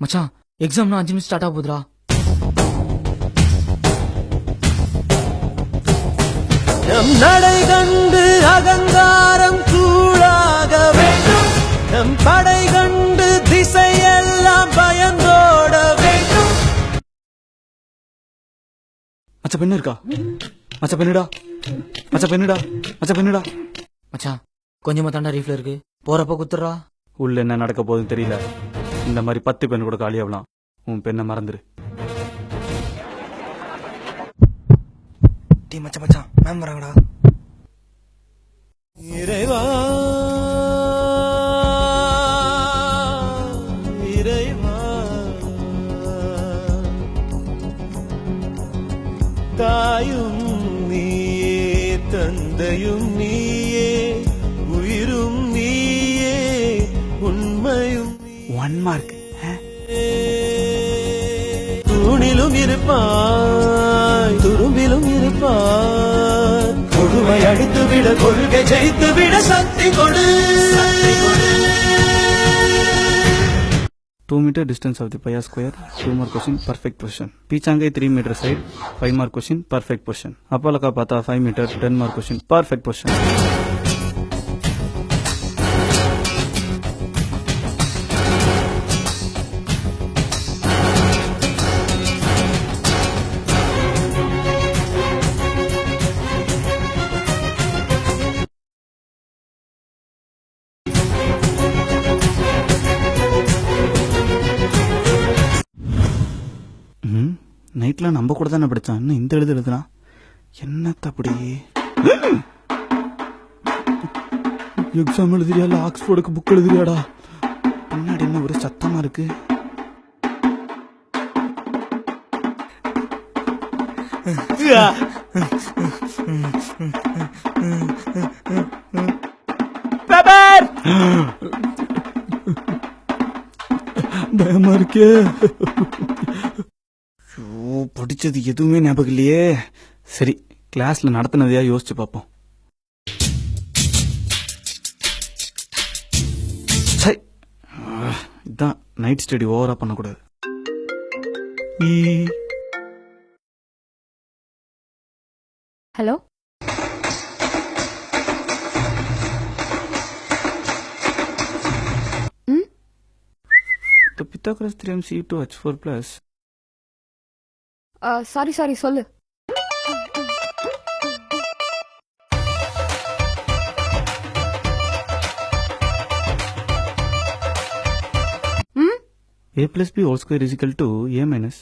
மச்சான் எக்ஸாம்னா 5 நிமிஷம் ஸ்டார்ட் ஆக போகுதுடா. நம் நடை கண்டு அகங்காரம் கூழாக வேண்டும். நம் படை கண்டு திசையெல்லாம் பயந்தோட வேண்டும். மச்ச பெண்ணு இருக்கா? மச்ச பெண்ணுடா, மச்ச பெண்ணுடா, மச்ச பெண்ணுடா. மச்சான் கொஞ்சமா தாண்டா ரீஃப்ல இருக்கு, போறப்ப குத்துறா. உள்ள என்ன நடக்க போகுதுன்னு தெரியல. இந்த மாதிரி 10 பெண் கூட காலியாகலாம். உன் பெண்ணை மறந்துரு. டீ மச்சான் மச்சான் மேம் வராங்கடா. இறைவா இறைவா தாயும் நீயே தந்தையும் நீயே உயிரும் நீயே உண்மையும் 1 மார்க். தூணிலும் இருப்பாய் துரும்பிலும் இருப்பாய். கொடுமை அடித்து விட கொள்கை ஜெயித்து விட சக்தி கொடு. 2 meter distance of the pi square, 2 mark question, perfect position. Pichangai 3 meter side, 5 mark question, perfect position. Apalaka pata 5 meter, 10 mark question, perfect position. நைட்ல நம்ம கூட தானே படிச்சான். இன்னும் இந்த எழுதுனா என்னத்த அப்படி எக்ஸாம் எழுதுறியா இல்ல ஆக்ஸ்போர்டுக்கு புக் எழுதுறியாடா? பின்னாடி என்ன ஒரு சத்தமா இருக்கு. பயமா இருக்கே. படிச்சது எதுவுமே ஞாபகம் இல்லையே. சரி, கிளாஸ்ல நடத்தினதையா யோசிச்சு பார்ப்போம். இதான் நைட் ஸ்டடி ஓவரா பண்ணக்கூடாது. Hello, The Pythagoras theorem C2 H4 plus. Sorry சொல்லு. A plus B whole square is equal to A minus.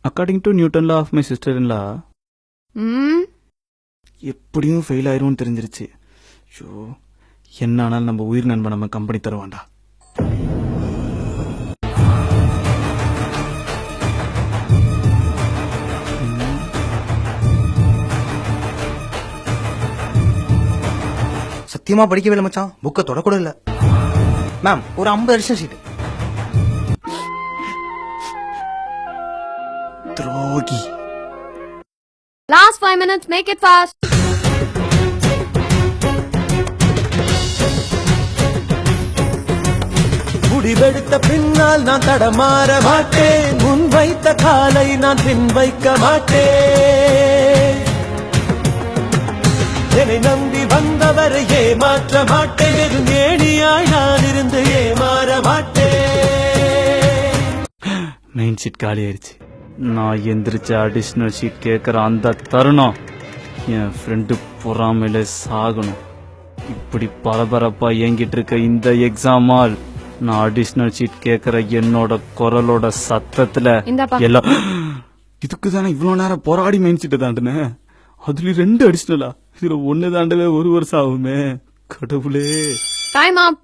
According to Newton law of my sister-in-law, எப்படியும் ஃபெயில் ஆயிரும்னு தெரிஞ்சிருச்சு. ஷோ, என்ன ஆனாலும் நம்ம உயிர் நண்பன் நம்ம கம்பெனி தருவான்டா. சத்தியமா படிக்கவே இல்லை மச்சான். புக்கை தொடக்கூட இல்ல மேம். ஒரு 50 அடிஷனல் ஷீட். துரோகி. Last 5 minutes, make it fast. முடிவெடுத்த பின்னால் நான் தடமாற மாட்டேன். முன் வைத்த காலை நான் பின் வைக்க மாட்டேன். என்னை நம்பி வந்தவரை ஏமாற்ற மாட்டேன். ஏணியாய் நான் இருந்து ஏமாற மாட்டேன். மெயின் ஷீட் காலி ஆயிடுச்சு. நான் எந்திரிச்ச அடிஷனல் ஷீட் கேட்குற அந்த தருணம் என் ஃப்ரெண்டு பொறாமையில சாகணும். இப்படி பரபரப்பா இயங்கிட்டு இருக்க இந்த எக்ஸாமால் நான் அடிஷனல் ஷீட் கேட்குற என்னோட குரலோட சத்தத்துல எல்லாம் இதுக்கு தானே இவ்வளவு நேரம் போராடி மெயின் ஷீட்டை தாண்டினேன். அதுல 2 அடிஷனலா? இதுல 1 தாண்டவே 1 வருஷம் ஆகுமே. கடவுளே. Time up.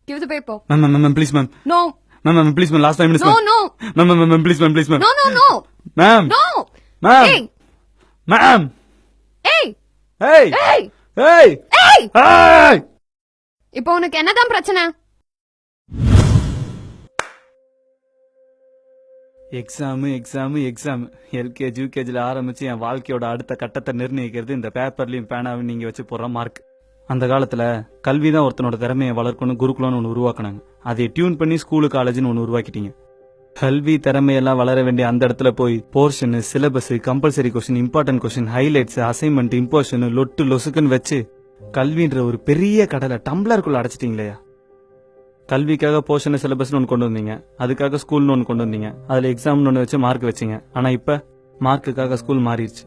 Give the paper. Ma'am, please, ma'am. No. Ma'am, please, ma'am. Last 5 minutes. No. Ma'am, please, ma'am. No. Ma'am. No. Ma'am. Hey. Ma'am. Hey. Hey. Hey. Hey. Hey. Hey. இப்போ உனக்கு என்னதான் பிரச்சனை? எக்ஸாம் எல்கேஜி யூகேஜில ஆரம்பிச்சு என் வாழ்க்கையோட அடுத்த கட்டத்தை நிர்ணயிக்கிறது இந்த பேப்பர்லயும் பேனாவும் நீங்க வச்சு போடுற மார்க். அந்த காலத்துல கல்வி தான் ஒருத்தனோட திறமையை வளர்க்கணும் குருகுலம்னு ஒன்று உருவாக்குனாங்க. அதை டியூன் பண்ணி ஸ்கூலு காலேஜ்னு ஒன்று உருவாக்கிட்டீங்க. கல்வி திறமையெல்லாம் வளர வேண்டிய அந்த இடத்துல போய் portion, syllabus, compulsory question, important question, highlights, assignment, imposition, லொட்டு லொசுக்குன்னு வச்சு கல்வின்ற ஒரு பெரிய கடலை டம்ளருக்குள்ள அடைச்சிட்டீங்களே. கல்விக்காக போர்ஷன் சிலபஸ்னு ஒன்று கொண்டு வந்தீங்க, அதுக்காக ஸ்கூல்னு ஒன்று கொண்டு வந்தீங்க, அதுல எக்ஸாம்னு ஒன்று வச்சு மார்க் வச்சிங்க. ஆனா இப்ப மார்க்குக்காக ஸ்கூல் மாறிடுச்சு.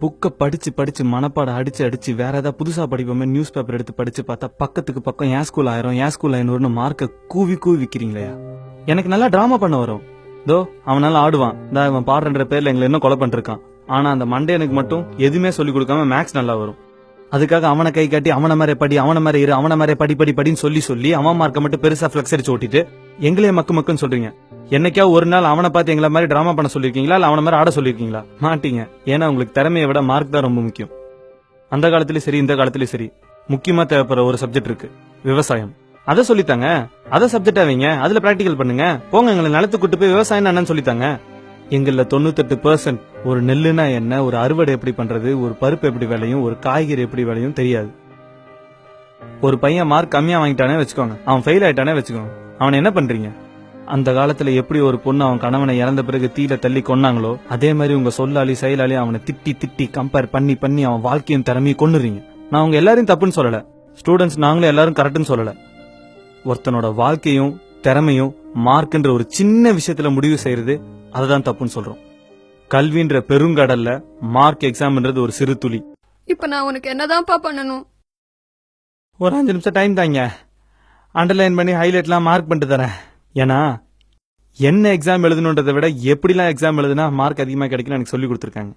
புக்கை படிச்சு மனப்பாடம் அடிச்சு வேற ஏதாவது புதுசா படிப்போமே நியூஸ் பேப்பர் எடுத்து படிச்சு பார்த்தா பக்கத்துக்கு பக்கம் ஏன் ஸ்கூல் 500 மார்க்கை கூவி விக்கிறீங்களே. எனக்கு நல்லா டிராமா பண்ண வரும், தோ அவனால ஆடுவான், அவன் பாடுற பேர்ல எங்களை இன்னும் கொலை பண்ணிருக்கான். ஆனா அந்த மண்டேனுக்கு மட்டும் எதுவுமே சொல்லி கொடுக்காம மேக்ஸ் நல்லா வரும். அதுக்காக அவனை கை காட்டி அவன மாதிரி படி, அவன மாதிரி இரு, அவன மாதிரி படின்னு சொல்லி அவன் மார்க்கை மட்டும் பெருசா பிளக்ஸ் அடிச்சு ஓட்டிட்டு எங்களே மக்குன்னு சொல்றீங்க. என்னைக்கா ஒரு நாள் அவனை பார்த்து எங்களை மாதிரி டிராமா பண்ண சொல்லிருக்கீங்களா, இல்ல அவன மாதிரி ஆட சொல்லிருக்கீங்களா? மாட்டீங்க. ஏன்னா உங்களுக்கு திறமையை விட மார்க் தான் ரொம்ப முக்கியம். அந்த காலத்திலயும் சரி இந்த காலத்திலயும் சரி முக்கியமா தேவைப்படுற ஒரு சப்ஜெக்ட் இருக்கு, விவசாயம். அதை சொல்லித்தாங்க, அதை சப்ஜெக்டா வைங்க, அதுல பிராக்டிகல் பண்ணுங்க. போங்க எங்களை நிலத்துக்கு கூட்டு போய் விவசாயம் என்னன்னு சொல்லித்தாங்க. எங்கள 98% ஒரு நெல்லுனா என்ன, ஒரு அறுவடை எப்படி பண்றது, ஒரு பருப்பு எப்படி விளையும், ஒரு காய்கறி எப்படி விளையும் தெரியாது. ஒரு பையன் மார்க் கம்மியா வாங்கிட்டானே வச்சுக்கோங்க, அவன் ஃபெயில் ஆயிட்டானே வச்சுக்கோங்க, அவன் என்ன பண்றீங்க? அந்த காலத்துல எப்படி ஒரு பொண்ணு அவன் கணவனை இறந்த பிறகு தீல தள்ளி கொன்னாங்களோ அதே மாதிரி உங்க சொல்லாளி செயலாளி அவனை திட்டி கம்பேர் பண்ணி அவன் வாழ்க்கையும் திறமையும் கொன்னுறீங்க. நான் உங்க எல்லாரையும் தப்புன்னு சொல்லல, ஸ்டூடெண்ட்ஸ் நாங்களும் எல்லாரும் கரெக்ட்னு சொல்லல. ஒருத்தனோட வாழ்க்கையும் திறமையும் மார்க்ன்ற ஒரு சின்ன விஷயத்துல முடிவு செய்யறது அதுதான் தப்புன்னு சொல்றோம். கல்வின்ற பெருங்கடல்ல மார்க் எக்ஸாம்ன்றது ஒரு சிறு துளி. இப்ப நான் உனக்கு என்னதான்ப்பா பண்ணணும்? ஒரு 5 நிமிஷம் டைம் தாங்க, அண்டர்லைன் பண்ணி ஹைலைட்லாம் மார்க் பண்ணிட்டு தரேன். ஏன்னா என்ன எக்ஸாம் எழுதணுன்றதை விட எப்படிலாம் எக்ஸாம் எழுதுனா மார்க் அதிகமாக கிடைக்கும் எனக்கு சொல்லி கொடுத்துருக்காங்க.